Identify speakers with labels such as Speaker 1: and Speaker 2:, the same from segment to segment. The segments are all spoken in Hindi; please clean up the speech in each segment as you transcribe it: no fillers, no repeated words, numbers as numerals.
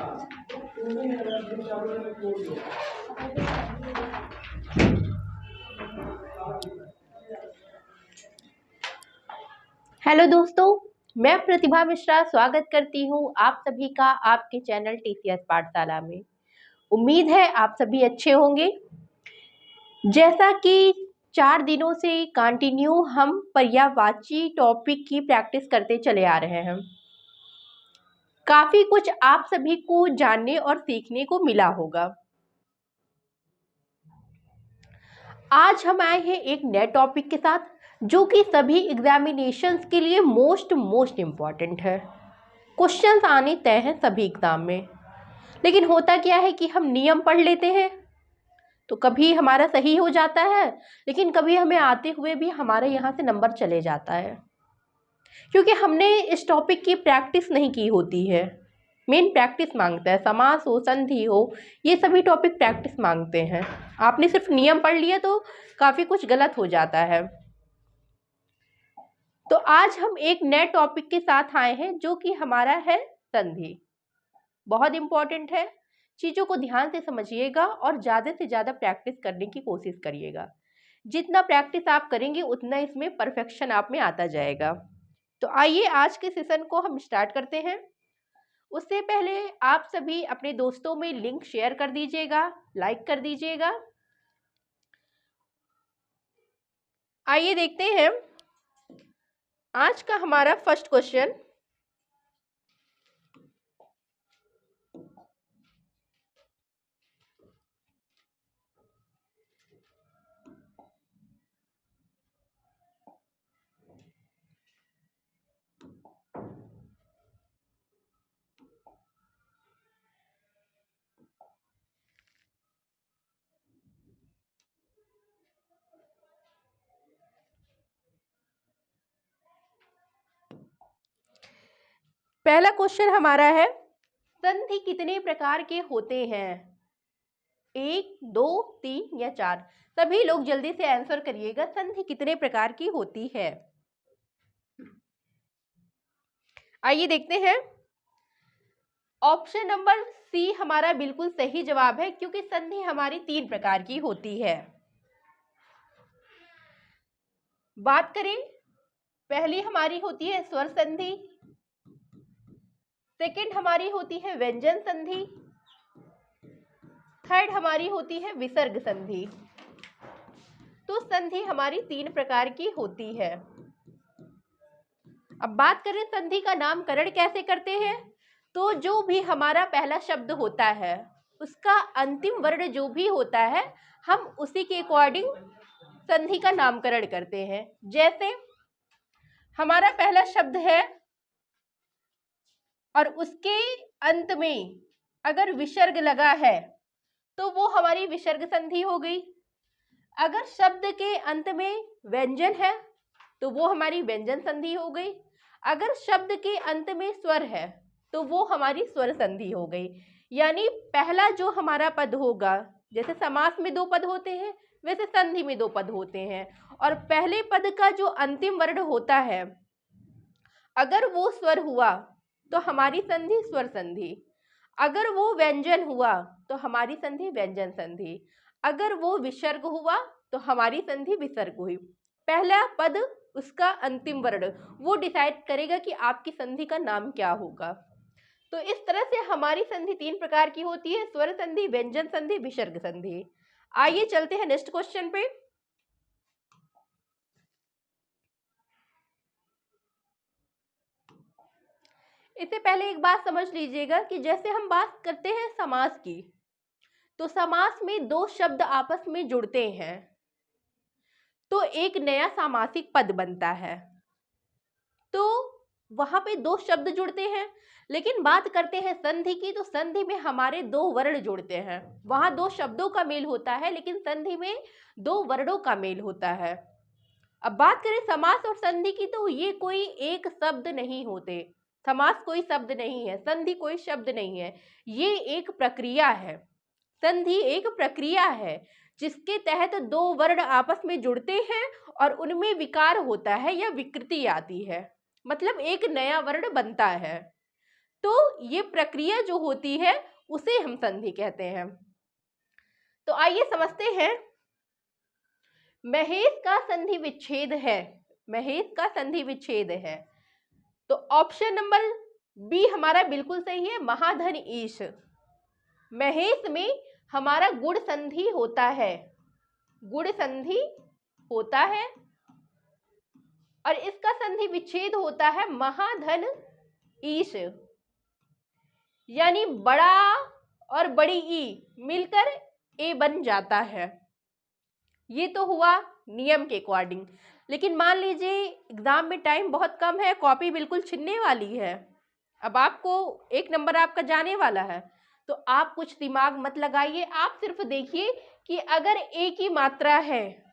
Speaker 1: हेलो दोस्तों, मैं प्रतिभा मिश्रा स्वागत करती हूँ आप सभी का आपके चैनल टीसीएस पाठशाला में। उम्मीद है आप सभी अच्छे होंगे। जैसा कि 4 दिनों से कंटिन्यू हम पर्यायवाची टॉपिक की प्रैक्टिस करते चले आ रहे हैं। काफ़ी कुछ आप सभी को जानने और सीखने को मिला होगा। आज हम आए हैं एक नए टॉपिक के साथ जो कि सभी एग्जामिनेशंस के लिए मोस्ट इम्पॉर्टेंट है। क्वेश्चंस आने तय हैं सभी एग्जाम में, लेकिन होता क्या है कि हम नियम पढ़ लेते हैं तो कभी हमारा सही हो जाता है, लेकिन कभी हमें आते हुए भी हमारे यहाँ से नंबर चले जाता है क्योंकि हमने इस टॉपिक की प्रैक्टिस नहीं की होती है। मेन प्रैक्टिस मांगता है, समास हो, संधि हो, ये सभी टॉपिक प्रैक्टिस मांगते हैं। आपने सिर्फ नियम पढ़ लिया तो काफ़ी कुछ गलत हो जाता है। तो आज हम एक नए टॉपिक के साथ आए हैं जो कि हमारा है संधि। बहुत इम्पॉर्टेंट है, चीज़ों को ध्यान से समझिएगा और ज़्यादा से ज़्यादा प्रैक्टिस करने की कोशिश करिएगा। जितना प्रैक्टिस आप करेंगे उतना इसमें परफेक्शन आप में आता जाएगा। तो आइए आज के सेशन को हम स्टार्ट करते हैं। उससे पहले आप सभी अपने दोस्तों में लिंक शेयर कर दीजिएगा, लाइक कर दीजिएगा। आइए देखते हैं आज का हमारा फर्स्ट क्वेश्चन। पहला क्वेश्चन हमारा है, संधि कितने प्रकार के होते हैं? 1, 2, 3 या 4? सभी लोग जल्दी से आंसर करिएगा, संधि कितने प्रकार की होती है। आइए देखते हैं। ऑप्शन नंबर सी हमारा बिल्कुल सही जवाब है क्योंकि संधि हमारी 3 प्रकार की होती है। बात करें, पहली हमारी होती है स्वर संधि, सेकंड हमारी होती है व्यंजन संधि, थर्ड हमारी होती है विसर्ग संधि। तो संधि हमारी 3 प्रकार की होती है। अब बात करें संधि का नामकरण कैसे करते हैं, तो जो भी हमारा पहला शब्द होता है उसका अंतिम वर्ण जो भी होता है हम उसी के अकॉर्डिंग संधि का नामकरण करते हैं। जैसे हमारा पहला शब्द है और उसके अंत में अगर विसर्ग लगा है तो वो हमारी विसर्ग संधि हो गई। अगर शब्द के अंत में व्यंजन है तो वो हमारी व्यंजन संधि हो गई। अगर शब्द के अंत में स्वर है तो वो हमारी स्वर संधि हो गई। यानी पहला जो हमारा पद होगा, जैसे समास में 2 पद होते हैं वैसे संधि में 2 पद होते हैं, और पहले पद का जो अंतिम वर्ण होता है अगर वो स्वर हुआ तो हमारी संधि स्वर संधि, अगर वो व्यंजन हुआ तो हमारी संधि व्यंजन संधि, अगर वो विसर्ग हुआ तो हमारी संधि विसर्ग हुई। पहला पद उसका अंतिम वर्ण वो डिसाइड करेगा कि आपकी संधि का नाम क्या होगा। तो इस तरह से हमारी संधि 3 प्रकार की होती है, स्वर संधि, व्यंजन संधि, विसर्ग संधि। आइए चलते हैं नेक्स्ट क्वेश्चन पे। इससे पहले एक बात समझ लीजिएगा कि जैसे हम बात करते हैं समास की, तो समास में 2 शब्द आपस में जुड़ते हैं तो एक नया सामासिक पद बनता है। तो वहां पे 2 शब्द जुड़ते हैं, लेकिन बात करते हैं संधि की, तो संधि में हमारे 2 वर्ण जुड़ते हैं। वहां 2 शब्दों का मेल होता है लेकिन संधि में 2 वर्णों का मेल होता है। अब बात करें समास और संधि की, तो ये कोई एक शब्द नहीं होते। समास कोई शब्द नहीं है, संधि कोई शब्द नहीं है, ये एक प्रक्रिया है। संधि एक प्रक्रिया है जिसके तहत 2 वर्ण आपस में जुड़ते हैं और उनमें विकार होता है या विकृति आती है, मतलब एक नया वर्ण बनता है। तो ये प्रक्रिया जो होती है उसे हम संधि कहते हैं। तो आइए समझते हैं। महेश का संधि विच्छेद है, महेश का संधि विच्छेद है, तो ऑप्शन नंबर बी हमारा बिल्कुल सही है, महाधन ईश। महेश में हमारा गुण संधि होता है, गुण संधि होता है, और इसका संधि विच्छेद होता है महाधन ईश, यानी बड़ा और बड़ी ई मिलकर ए बन जाता है। ये तो हुआ नियम के अकॉर्डिंग। लेकिन मान लीजिए एग्जाम में टाइम बहुत कम है, कॉपी बिल्कुल छिनने वाली है, अब आपको 1 नंबर आपका जाने वाला है, तो आप कुछ दिमाग मत लगाइए, आप सिर्फ देखिए कि अगर ए की मात्रा है,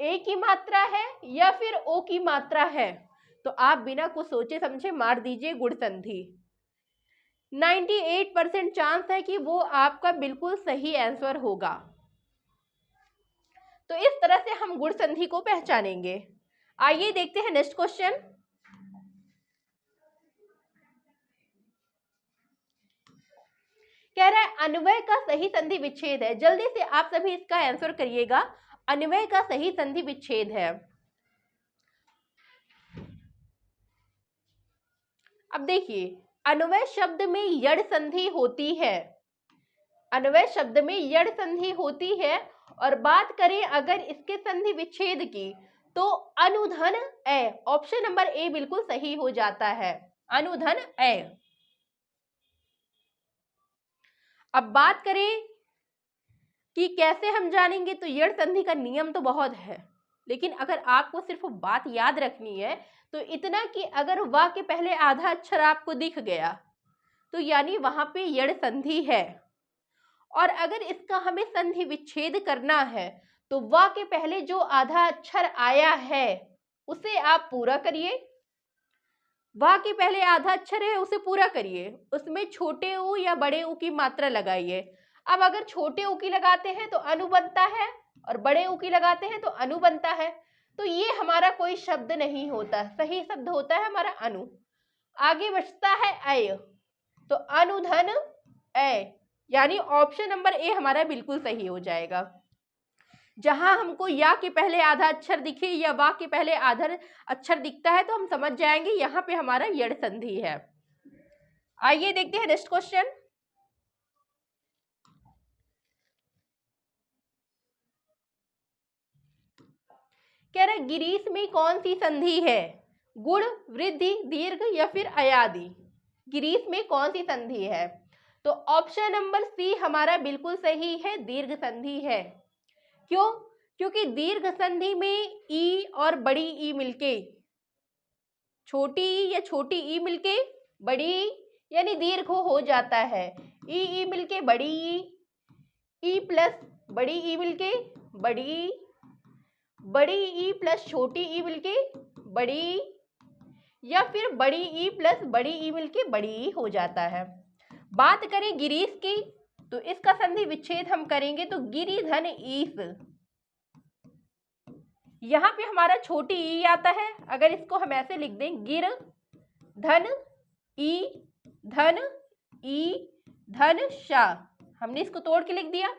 Speaker 1: ए की मात्रा है या फिर ओ की मात्रा है, तो आप बिना कुछ सोचे समझे मार दीजिए गुण संधि। 98% चांस है कि वो आपका बिल्कुल सही आंसर होगा। तो इस तरह से हम गुण संधि को पहचानेंगे। आइए देखते हैं नेक्स्ट क्वेश्चन। कह रहा है अन्वय का सही संधि विच्छेद है। जल्दी से आप सभी इसका आंसर करिएगा। अन्वय का सही संधि विच्छेद है। अब देखिए, अन्वय शब्द में यड़ संधि होती है, अन्वय शब्द में यड़ संधि होती है, और बात करें अगर इसके संधि विच्छेद की तो अनुधन ए, ऑप्शन नंबर ए बिल्कुल सही हो जाता है, अनुधन ए। अब बात करें कि कैसे हम जानेंगे, तो यड़ संधि का नियम तो बहुत है, लेकिन अगर आपको सिर्फ बात याद रखनी है तो इतना कि अगर वा के पहले आधा अक्षर आपको दिख गया तो यानी वहां पे यड़ संधि है, और अगर इसका हमें संधि विच्छेद करना है तो वा के पहले जो आधा अक्षर आया है उसे आप पूरा करिए, वा के पहले आधा अक्षर है उसे पूरा करिए, उसमें छोटे ऊ या बड़े ऊ की मात्रा लगाइए। अब अगर छोटे ऊ की लगाते हैं तो अनु बनता है, और बड़े ऊ की लगाते हैं तो अनु बनता है, तो ये हमारा कोई शब्द नहीं होता, सही शब्द होता है हमारा अनु। आगे बचता है अय, तो अनुधन ए, यानी ऑप्शन नंबर ए हमारा बिल्कुल सही हो जाएगा। जहां हमको या के पहले आधा अक्षर दिखे या वा के पहले आधा अक्षर दिखता है तो हम समझ जाएंगे यहाँ पे हमारा यड़ संधि है। आइए देखते हैं नेक्स्ट क्वेश्चन। कह रहा है गिरीश में कौन सी संधि है, गुण, वृद्धि, दीर्घ या फिर अयादि। गिरीश में कौन सी संधि है, तो ऑप्शन नंबर सी हमारा बिल्कुल सही है, दीर्घ संधि है। क्यों? क्योंकि दीर्घ संधि में ई और बड़ी ई मिलके, छोटी ई या छोटी ई मिलके बड़ी यानी दीर्घ हो जाता है, ई मिलके बड़ी ई प्लस बड़ी ई मिलके बड़ी, बड़ी ई प्लस छोटी ई मिलके बड़ी, या फिर बड़ी ई प्लस बड़ी ई मिलके बड़ी ई हो जाता है। बात करें गिरीश की तो इसका संधि विच्छेद हम करेंगे तो गिरी धन ईस, यहाँ पे हमारा छोटी ई आता है, अगर इसको हम ऐसे लिख दें गिर धन ई धन शा, हमने इसको तोड़ के लिख दिया,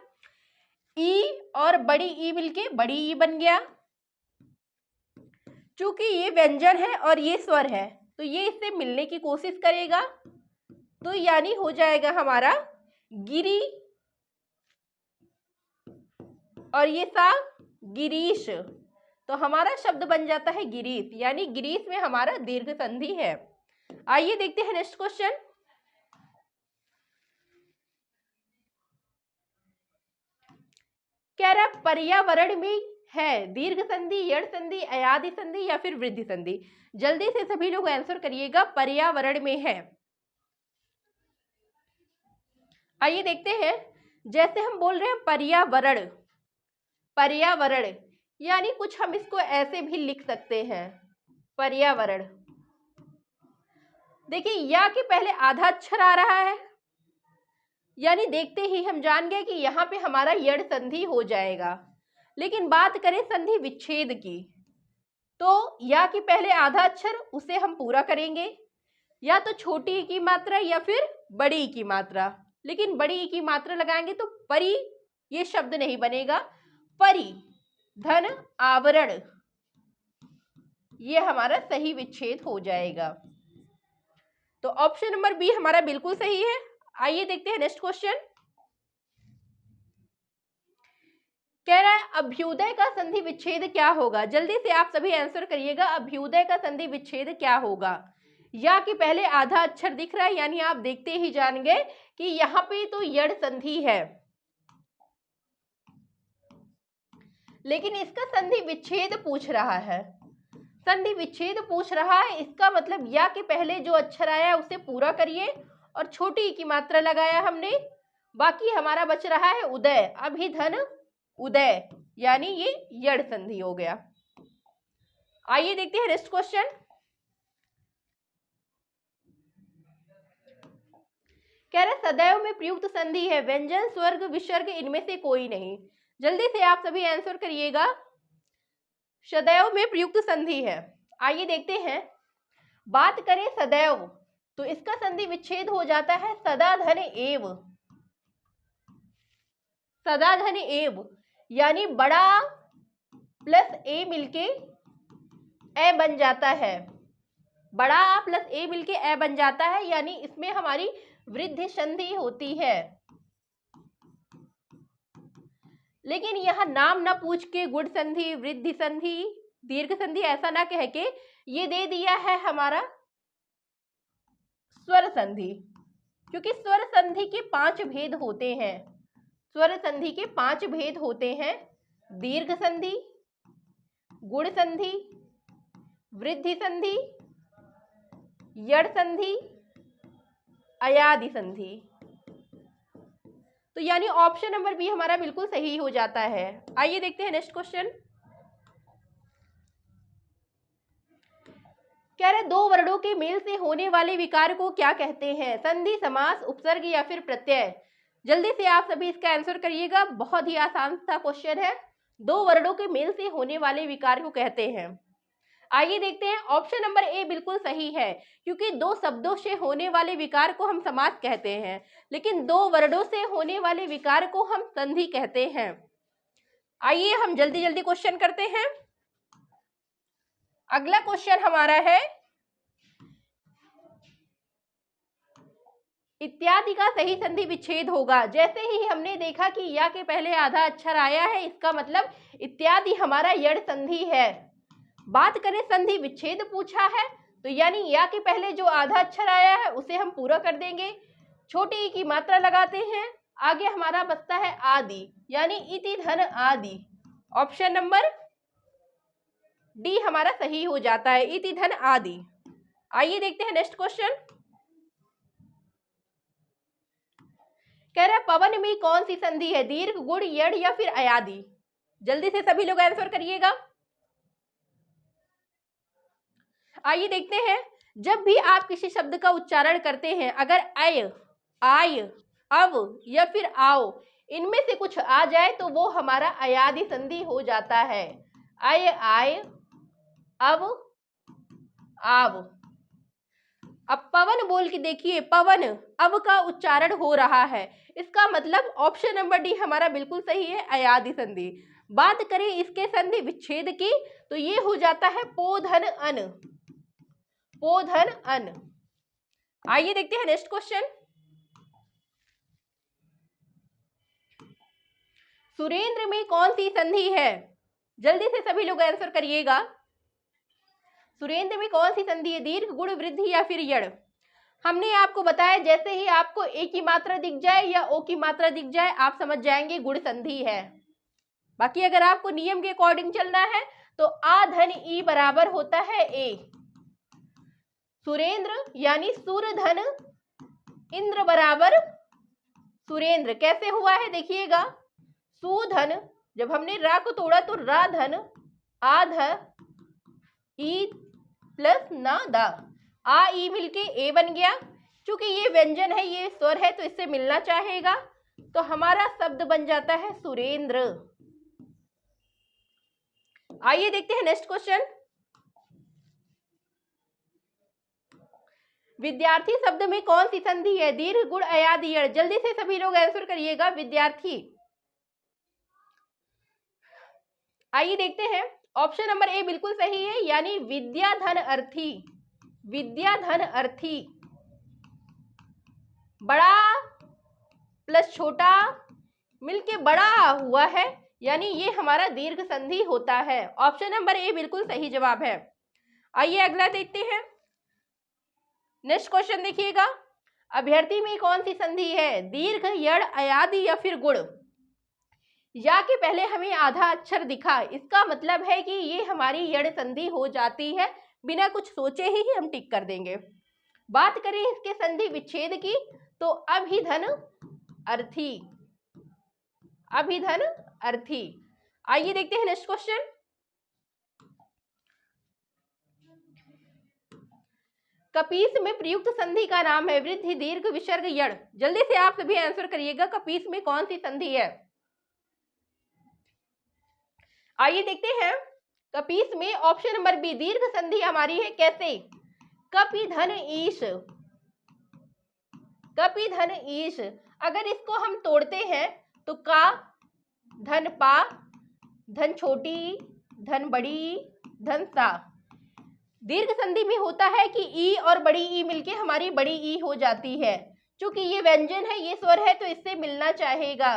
Speaker 1: ई और बड़ी ई मिलके बड़ी ई बन गया। चूंकि ये व्यंजन है और ये स्वर है तो ये इससे मिलने की कोशिश करेगा, तो यानी हो जाएगा हमारा गिरी, और ये सा गिरीश, तो हमारा शब्द बन जाता है गिरीश, यानी गिरीश में हमारा दीर्घ संधि है। आइए देखते हैं नेक्स्ट क्वेश्चन। कह रहा पर्यावरण में है दीर्घ संधि, यड़ संधि, अयादि संधि या फिर वृद्धि संधि। जल्दी से सभी लोग आंसर करिएगा, पर्यावरण में है। आइए देखते हैं, जैसे हम बोल रहे हैं पर्यावरण, पर्यावरण यानी कुछ हम इसको ऐसे भी लिख सकते हैं, पर्यावरण। देखिए या के पहले आधा अक्षर आ रहा है, यानी देखते ही हम जान गए कि यहाँ पे हमारा यड़ संधि हो जाएगा। लेकिन बात करें संधि विच्छेद की तो या के पहले आधा अक्षर उसे हम पूरा करेंगे, या तो छोटी ई की मात्रा या फिर बड़ी ई की मात्रा, लेकिन बड़ी ई की मात्रा लगाएंगे तो परी ये शब्द नहीं बनेगा। परी धन आवरण, ये हमारा सही विच्छेद हो जाएगा। तो ऑप्शन नंबर बी हमारा बिल्कुल सही है। आइए देखते हैं नेक्स्ट क्वेश्चन। कह रहा है अभ्युदय का संधि विच्छेद क्या होगा। जल्दी से आप सभी आंसर करिएगा, अभ्युदय का संधि विच्छेद क्या होगा। या कि पहले आधा अक्षर दिख रहा है, यानी आप देखते ही जानेंगे कि यहाँ पे तो यड़ संधि है, लेकिन इसका संधि विच्छेद पूछ रहा है। संधि विच्छेद पूछ रहा है, इसका मतलब या के पहले जो अक्षर आया उसे पूरा करिए और छोटी की मात्रा लगाया हमने, बाकी हमारा बच रहा है उदय, अभिधन उदय, यानी ये यड़ संधि हो गया। आइए देखते हैं नेक्स्ट क्वेश्चन। कह रहे सदैव में प्रयुक्त संधि है, व्यंजन स्वर्ग विसर्ग इनमें से कोई नहीं। जल्दी से आप सभी आंसर करिएगा, सदैव में प्रयुक्त संधि है। आइए देखते हैं। बात करें सदैव तो इसका संधि विच्छेद हो जाता है सदा धन एव, सदा धन एव, यानी बड़ा प्लस ए मिलके ए बन जाता है, बड़ा प्लस ए मिलके ए बन जाता है, यानी इसमें हमारी वृद्धि संधि होती है। लेकिन यह नाम ना पूछ के गुण संधि, वृद्धि संधि, दीर्घ संधि ऐसा ना कह के ये दे दिया है हमारा स्वर संधि, क्योंकि स्वर संधि के 5 भेद होते हैं। स्वर संधि के 5 भेद होते हैं, दीर्घ संधि, गुण संधि, वृद्धि संधि, यड़ संधि, अयादि संधि। तो यानी ऑप्शन नंबर बी हमारा बिल्कुल सही हो जाता है। आइए देखते हैं नेक्स्ट क्वेश्चन। कह रहे दो वर्णों के मेल से होने वाले विकार को क्या कहते हैं। संधि, समास, उपसर्ग या फिर प्रत्यय। जल्दी से आप सभी इसका आंसर करिएगा, बहुत ही आसान सा क्वेश्चन है। दो वर्णों के मेल से होने वाले विकार को कहते हैं। आइए देखते हैं। ऑप्शन नंबर ए बिल्कुल सही है, क्योंकि दो शब्दों से होने वाले विकार को हम समास कहते हैं, लेकिन दो वर्णों से होने वाले विकार को हम संधि कहते हैं। आइए हम जल्दी जल्दी क्वेश्चन करते हैं। अगला क्वेश्चन हमारा है इत्यादि का सही संधि विच्छेद होगा। जैसे ही हमने देखा कि या के पहले आधा अक्षर आया है, इसका मतलब इत्यादि हमारा यड़ संधि है। बात करें संधि विच्छेद पूछा है, तो यानी या के पहले जो आधा अक्षर आया है उसे हम पूरा कर देंगे, छोटी ई की मात्रा लगाते हैं, आगे हमारा बचता है आदि, यानी इति धन आदि। ऑप्शन नंबर डी हमारा सही हो जाता है, इति धन आदि। आइए देखते हैं नेक्स्ट क्वेश्चन। कह रहा है पवन में कौन सी संधि है, दीर्घ, गुण, यड़ या फिर अयादि। जल्दी से सभी लोग आंसर करिएगा। आइए देखते हैं। जब भी आप किसी शब्द का उच्चारण करते हैं, अगर अय, आय, अव या फिर आओ इनमें से कुछ आ जाए तो वो हमारा अयादि संधि हो जाता है। अय, आय, अव, आव। अब पवन बोल के देखिए, पवन अव का उच्चारण हो रहा है, इसका मतलब ऑप्शन नंबर डी हमारा बिल्कुल सही है, अयादि संधि। बात करें इसके संधि विच्छेद की तो ये हो जाता है पोधन अन, पोधन अन। आइए देखते हैं नेक्स्ट क्वेश्चन। सुरेंद्र में कौन सी संधि है। जल्दी से सभी लोग आंसर करिएगा। सुरेंद्र में कौन सी संधि है, दीर्घ, गुण, वृद्धि या फिर यड़। हमने आपको बताया जैसे ही आपको ए की मात्रा दिख जाए या ओ की मात्रा दिख जाए आप समझ जाएंगे गुण संधि है। बाकी अगर आपको नियम के अकॉर्डिंग चलना है तो आ धन ई बराबर होता है ए। सुरेंद्र यानी सूर धन इंद्र बराबर सुरेंद्र। कैसे हुआ है देखिएगा, सुधन जब हमने रा को तोड़ा तो रा धन आध ई प्लस ना दा, आ ई मिलके ए बन गया। चूंकि ये व्यंजन है, ये स्वर है, तो इससे मिलना चाहेगा, तो हमारा शब्द बन जाता है सुरेंद्र। आइए देखते हैं नेक्स्ट क्वेश्चन। विद्यार्थी शब्द में कौन सी संधि है? दीर्घ, गुण, अयाद, यड़। जल्दी से सभी लोग आंसर करिएगा। विद्यार्थी। आइए देखते हैं, ऑप्शन नंबर ए बिल्कुल सही है, यानी विद्याधन अर्थी। विद्याधन अर्थी। बड़ा प्लस छोटा मिलके बड़ा हुआ है, यानी ये हमारा दीर्घ संधि होता है। ऑप्शन नंबर ए बिल्कुल सही जवाब है। आइए अगला देखते हैं। नेक्स्ट क्वेश्चन देखिएगा, अभ्यर्थी में कौन सी संधि है? दीर्घ, यड़, अयादी या फिर गुण। या के पहले हमें आधा अक्षर दिखा, इसका मतलब है कि ये हमारी यड़ संधि हो जाती है, बिना कुछ सोचे ही हम टिक कर देंगे। बात करें इसके संधि विच्छेद की, तो अभिधन अर्थी। अभिधन अर्थी। आइए देखते हैं नेक्स्ट क्वेश्चन। कपीस में प्रयुक्त संधि का नाम है? वृद्धि, दीर्घ, विसर्ग, यड़। जल्दी से आप सभी आंसर करिएगा, कपीस में कौन सी संधि है? आइए देखते हैं, कपीस में ऑप्शन नंबर बी दीर्घ संधि हमारी है। कैसे? कपिधन ईश। कपिधन ईश। अगर इसको हम तोड़ते हैं तो का, धन पा, धन छोटी, धन बड़ी, धन सा। दीर्घ संधि में होता है कि ई और बड़ी ई मिलके हमारी बड़ी ई हो जाती है। क्योंकि ये व्यंजन है, ये स्वर है, तो इससे मिलना चाहेगा,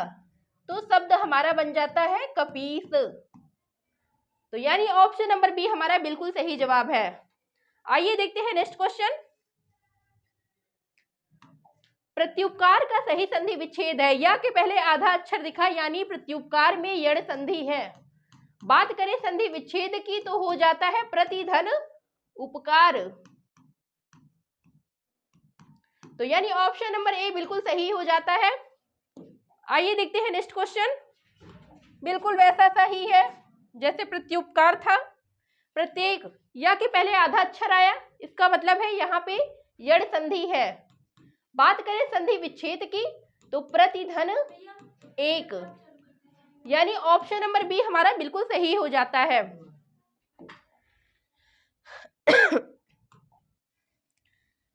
Speaker 1: तो शब्द हमारा बन जाता है कपीस। तो यानी ऑप्शन नंबर बी हमारा बिल्कुल सही जवाब है। आइए देखते हैं नेक्स्ट क्वेश्चन। प्रत्युपकार का सही संधि विच्छेद है? या के पहले आधा अक्षर दिखा, यानी प्रत्युपकार में यड़ संधि है। बात करें संधि विच्छेद की, तो हो जाता है प्रतिधन उपकार। तो यानी ऑप्शन नंबर ए बिल्कुल सही हो जाता है। आइए देखते हैं नेक्स्ट क्वेश्चन। बिल्कुल वैसा सही है जैसे प्रत्युपकार था। प्रत्येक या के पहले आधा अक्षर आया, इसका मतलब है यहाँ पे यड़ संधि है। बात करें संधि विच्छेद की, तो प्रतिधन एक, यानी ऑप्शन नंबर बी हमारा बिल्कुल सही हो जाता है।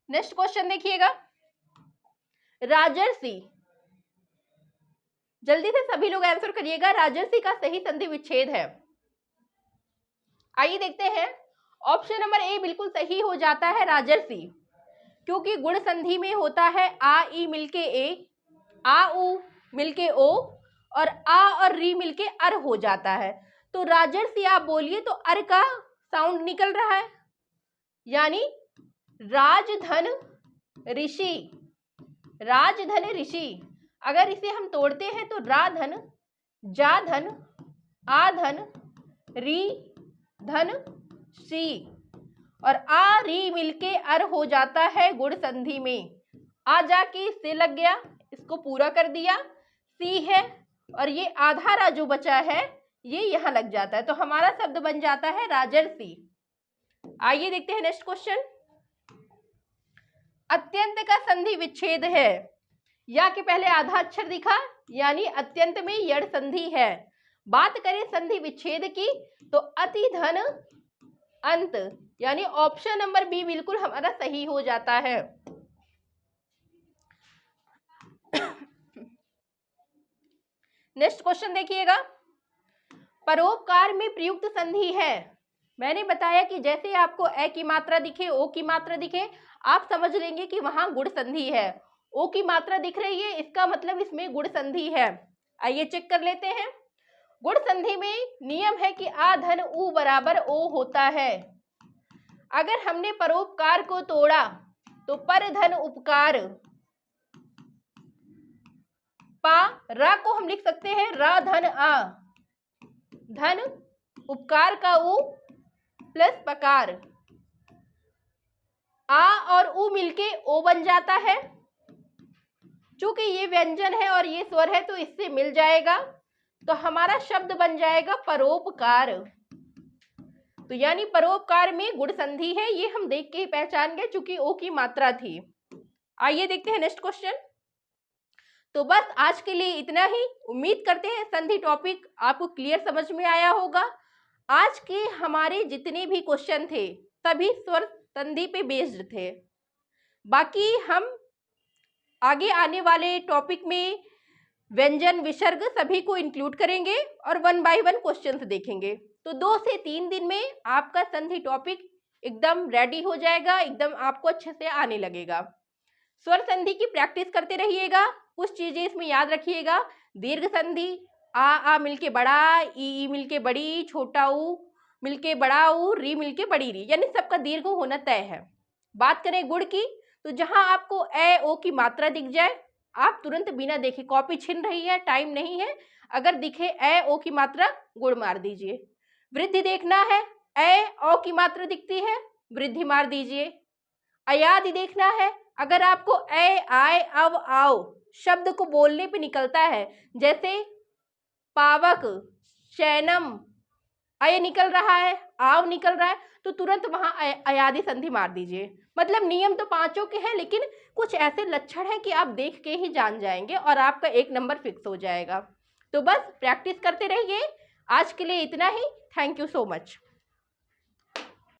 Speaker 1: नेक्स्ट क्वेश्चन देखिएगा, राजर्षि। जल्दी से सभी लोग आंसर करिएगा, राजर्षि का सही संधि विच्छेद है। आइए देखते हैं, ऑप्शन नंबर ए बिल्कुल सही हो जाता है, राजर्षि। क्योंकि गुण संधि में होता है आ ई मिलके ए, आ उ मिलके ओ, और आ और री मिलके अर हो जाता है। तो राजर्षि आप बोलिए तो अर का साउंड निकल रहा है, यानी राजधन ऋषि। राजधन ऋषि। अगर इसे हम तोड़ते हैं तो राधन, जाधन, आधन, री धन, सी, और आ री मिलके अर हो जाता है गुण संधि में। आ जाके से लग गया, इसको पूरा कर दिया, सी है, और ये आधा रा जो बचा है ये यहां लग जाता है, तो हमारा शब्द बन जाता है राजर्षि। आइए देखते हैं नेक्स्ट क्वेश्चन। अत्यंत का संधि विच्छेद है? या के पहले आधा अक्षर दिखा, यानी अत्यंत में यड़ संधि है। बात करें संधि विच्छेद की, तो अति धन अंत, यानी ऑप्शन नंबर बी बिल्कुल हमारा सही हो जाता है। नेक्स्ट क्वेश्चन देखिएगा, परोपकार में प्रयुक्त संधि है? मैंने बताया कि जैसे आपको ए की मात्रा दिखे, ओ की मात्रा दिखे, आप समझ लेंगे कि वहां गुण संधि है। ओ की मात्रा दिख रही है, इसका मतलब इसमें गुण संधि है। आइए चेक कर लेते हैं। गुण संधि में नियम है कि आ धन उ बराबर ओ होता है। अगर हमने परोपकार को तोड़ा तो पर धन उपकार, पा रा को हम लिख सकते हैं रा धन आ, धन उपकार का उ प्लस पकार, आ और उ मिलके ओ बन जाता है। चूंकि ये व्यंजन है और ये स्वर है तो इससे मिल जाएगा, तो हमारा शब्द बन जाएगा परोपकार। तो यानी परोपकार में गुण संधि है, ये हम देख के ही पहचान गए चूंकि ओ की मात्रा थी। आइए देखते हैं नेक्स्ट क्वेश्चन। तो बस आज के लिए इतना ही। उम्मीद करते हैं संधि टॉपिक आपको क्लियर समझ में आया होगा। आज के हमारे जितने भी क्वेश्चन थे सभी स्वर संधि पे बेस्ड थे। बाकी हम आगे आने वाले टॉपिक में व्यंजन विसर्ग सभी को इंक्लूड करेंगे और 1 बाय 1 क्वेश्चंस देखेंगे। तो 2 से 3 दिन में आपका संधि टॉपिक एकदम रेडी हो जाएगा, एकदम आपको अच्छे से आने लगेगा। स्वर संधि की प्रैक्टिस करते रहिएगा। कुछ चीजें इसमें याद रखिएगा। दीर्घ संधि आ मिलके बड़ा, ई मिलके बड़ी, छोटा ऊ मिलके बड़ा ऊ, री मिलके बड़ी री, यानी सबका दीर्घ होना तय है। बात करें गुण की, तो जहां आपको ए ओ की मात्रा दिख जाए, आप तुरंत बिना देखे, कॉपी छिन रही है, टाइम नहीं है, अगर दिखे ए ओ की मात्रा, गुण मार दीजिए। वृद्धि देखना है, ए ओ की मात्रा दिखती है, वृद्धि मार दीजिए। अयादि देखना है, अगर आपको ए आए अव आओ शब्द को बोलने पे निकलता है, जैसे पावक, शैनम, अय निकल रहा है, आव निकल रहा है, तो तुरंत वहां अयादि संधि मार दीजिए। मतलब नियम तो पांचों के हैं, लेकिन कुछ ऐसे लक्षण हैं कि आप देख के ही जान जाएंगे और आपका 1 नंबर फिक्स हो जाएगा। तो बस प्रैक्टिस करते रहिए। आज के लिए इतना ही। Thank you so much.